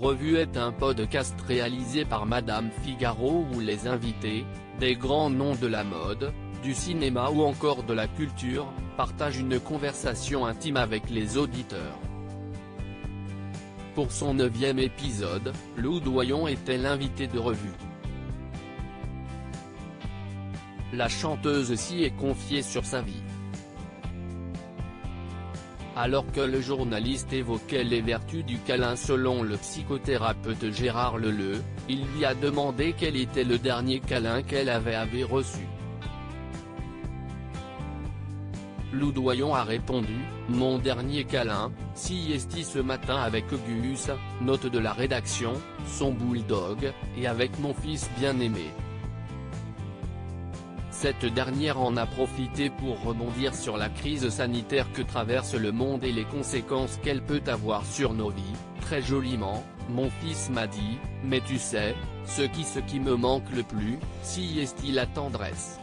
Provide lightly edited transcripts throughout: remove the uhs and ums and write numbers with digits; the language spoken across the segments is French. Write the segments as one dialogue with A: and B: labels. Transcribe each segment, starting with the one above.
A: Revue est un podcast réalisé par Madame Figaro où les invités, des grands noms de la mode, du cinéma ou encore de la culture, partagent une conversation intime avec les auditeurs. Pour son 9e épisode, Lou Doyon était l'invité de Revue. La chanteuse s'y est confiée sur sa vie. Alors que le journaliste évoquait les vertus du câlin selon le psychothérapeute Gérard Leleu, il lui a demandé quel était le dernier câlin qu'elle avait reçu. Lou Doyon a répondu « Mon dernier câlin, siesti ce matin avec Gus, note de la rédaction, son bulldog, et avec mon fils bien-aimé ». Cette dernière en a profité pour rebondir sur la crise sanitaire que traverse le monde et les conséquences qu'elle peut avoir sur nos vies, très joliment, mon fils m'a dit, mais tu sais, ce qui me manque le plus, siesti la tendresse.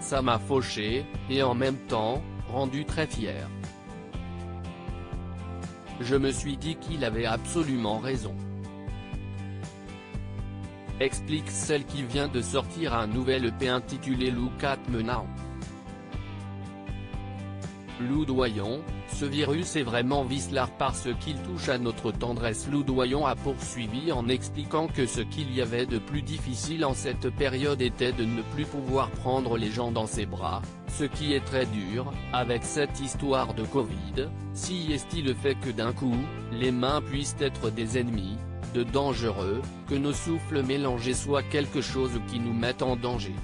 A: Ça m'a fauché, et en même temps, rendu très fier. Je me suis dit qu'il avait absolument raison. Explique celle qui vient de sortir un nouvel EP intitulé Look at Me Now. Lou Doyon, ce virus est vraiment vicelard parce qu'il touche à notre tendresse. Lou Doyon a poursuivi en expliquant que ce qu'il y avait de plus difficile en cette période était de ne plus pouvoir prendre les gens dans ses bras, ce qui est très dur, avec cette histoire de Covid, siesti le fait que d'un coup, les mains puissent être des ennemis, de dangereux, que nos souffles mélangés soient quelque chose qui nous mette en danger.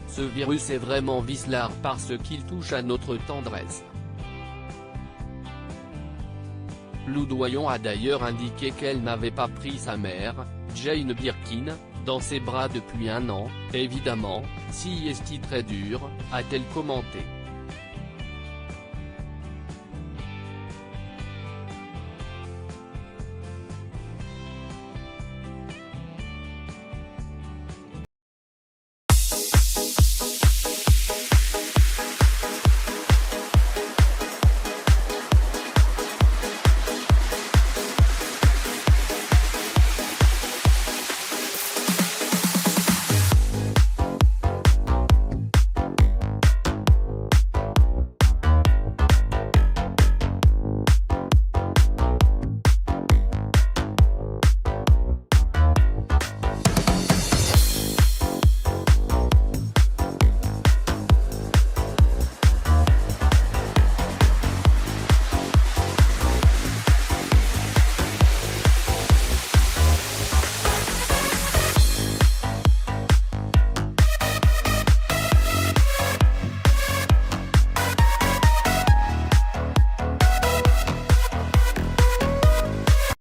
A: Ce virus est vraiment vicelard parce qu'il touche à notre tendresse. Lou Doyon a d'ailleurs indiqué qu'elle n'avait pas pris sa mère, Jane Birkin, dans ses bras depuis un an, évidemment, siesti très dur, a-t-elle commenté.